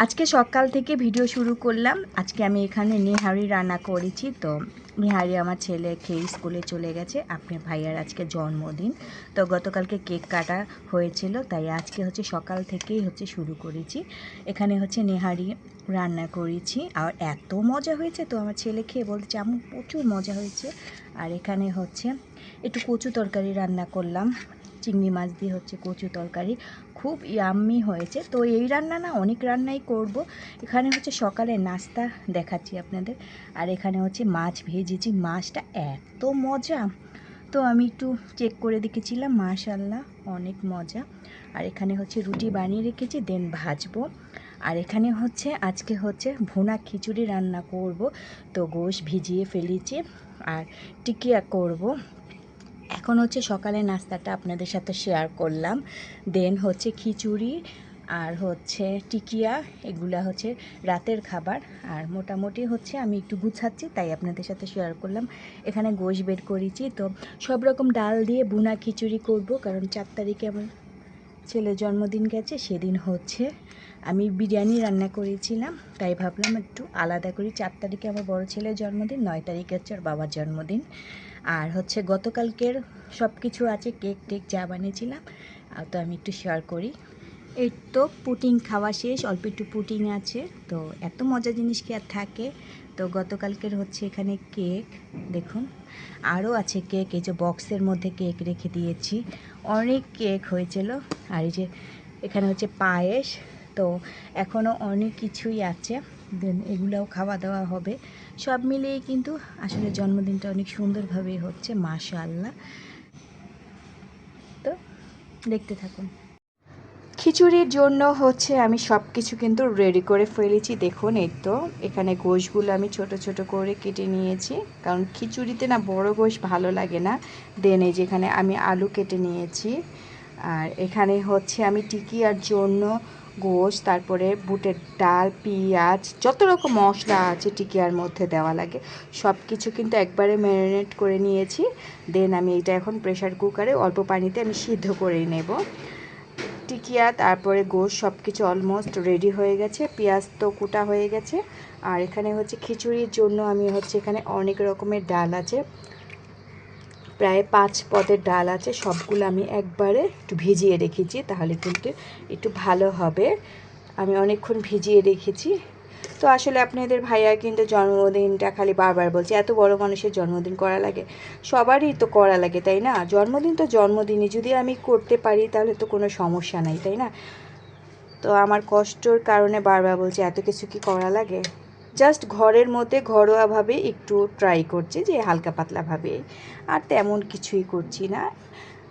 আজকে সকাল থেকে ভিডিও শুরু করলাম। আজকে আমি এখানে নেহারি রান্না করেছি। তো নেহারি আমার ছেলে খেয়ে স্কুলে চলে গেছে। আপনার ভাইয়ার আজকে জন্মদিন, তো গতকালকে কেক কাটা হয়েছিল, তাই আজকে হচ্ছে সকাল থেকেই শুরু করেছি। এখানে নেহারি রান্না করেছি, আর এত মজা হয়েছে। তো আমার ছেলে খেয়ে বলছে আম্মু প্রচুর মজা হয়েছে। আর এখানে একটু কচু তরকারি রান্না করলাম, চিংড়ি মাছ দিয়ে কচু তরকারি, খুব ইয়াম্মি হয়েছে। তো এই রান্না না অনেক রান্নাই করব। এখানে সকালে নাস্তা দেখাচ্ছি আপনাদের। আর এখানে মাছ ভেজেছি, মাছটা এত মজা। তো আমি একটু চেক করে দেখেছিলাম, মাশাআল্লাহ অনেক মজা। আর এখানে রুটি বানিয়ে রেখেছি, দেন ভাজবো। আর এখানে আজকে ভুনা খিচুড়ি রান্না করব। তো গোশ ভিজিয়ে ফেলেছি আর টিকিয়া করব। এখন সকালে নাস্তাটা আপনাদের সাথে শেয়ার করলাম। দেন খিচুড়ি আর টিকিয়া, এগুলা রাতের খাবার। আর মোটামুটি আমি একটু গুছাচ্ছি, তাই আপনাদের সাথে শেয়ার করলাম। এখানে গোশ বের করেছি, তো সব রকম ডাল দিয়ে ভুনা খিচুড়ি করব, কারণ 4 তারিখে আমার ছেলের জন্মদিন গেছে। সেদিন আমি বিরিয়ানি রান্না করেছিলাম, তাই ভাবলাম একটু আলাদা করি। 4 তারিখে আমার বড় ছেলের জন্মদিন, 9 তারিখে ওর বাবার জন্মদিন। আর গতকালকের সব কিছু আছে, কেক টেক যা বানিয়েছিলাম, তো আমি একটু শেয়ার করি। এই তো পুডিং খাওয়া শেষ, অল্প একটু পুডিং আছে। তো এত মজার জিনিস কি আর থাকে। তো গতকালকের এখানে কেক দেখুন, আরও আছে কেক। এই যে বক্সের মধ্যে কেক রেখে দিয়েছি, অনেক কেক হয়েছিল। আর এই যে এখানে পায়েস। তো এখনও অনেক কিছুই আছে, দেন এগুলোও খাওয়া দাওয়া হবে। সব মিলিয়ে কিন্তু আসলে জন্মদিনটা অনেক সুন্দরভাবে হচ্ছে, মাশাআল্লাহ। তো দেখতে থাকুন। খিচুড়ির জন্য আমি সব কিছু কিন্তু রেডি করে ফেলেছি। দেখুন, এই তো এখানে গোশগুলো আমি ছোট ছোট করে কেটে নিয়েছি, কারণ খিচুড়িতে না বড় গোশ ভালো লাগে না। দেন এই যেখানে আমি আলু কেটে নিয়েছি। আর এখানে আমি টিকিয়ার জন্য গোশ, তারপরে বুটের ডাল, পেঁয়াজ, যত রকম মশলা আছে টিকিয়ার মধ্যে দেওয়া লাগে, সব কিছু কিন্তু একবারে ম্যারিনেট করে নিয়েছি। দেন আমি এটা এখন প্রেশার কুকারে অল্প পানিতে আমি সিদ্ধ করে নেব। টিকিয়া তারপরে গোশ সব কিছু অলমোস্ট রেডি হয়ে গেছে, পেঁয়াজ তো কুটা হয়ে গেছে। আর এখানে খিচুড়ির জন্য আমি এখানে অনেক রকমের ডাল আছে, প্রায় 5 পদের ডাল আছে। সবগুলো আমি একবারে একটু ভিজিয়ে রেখেছি, তাহলে কিন্তু একটু ভালো হবে। আমি অনেকক্ষণ ভিজিয়ে রেখেছি। তো আসলে আপনাদের ভাইয়া কিন্তু জন্মদিনটা খালি বারবার বলছে, এত বড় মানুষের জন্মদিন করা লাগে, সবারই তো করা লাগে, তাই না? জন্মদিন তো জন্মদিনই, যদি আমি করতে পারি তাহলে তো কোনো সমস্যা নাই, তাই না? তো আমার কষ্টর কারণে বারবার বলছে এত কিছু কি করা লাগে। জাস্ট ঘরের মধ্যে ঘরোয়াভাবে একটু ট্রাই করছি, যে হালকা পাতলাভাবে, আর তেমন কিছুই করছি না।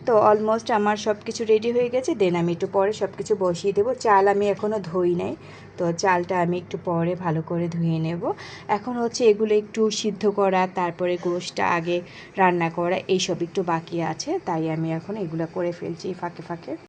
তো অলমোস্ট আমার সব কিছু রেডি হয়ে গেছে। দেন আমি একটু পরে সব কিছু বসিয়ে দেবো। চাল আমি এখনও ধুই নাই, তো চালটা আমি একটু পরে ভালো করে ধুয়ে নেব। এখন এগুলো একটু সিদ্ধ করা, তারপরে গোশটা আগে রান্না করা, এইসব একটু বাকি আছে, তাই আমি এখন এগুলো করে ফেলছি ফাঁকে ফাঁকে।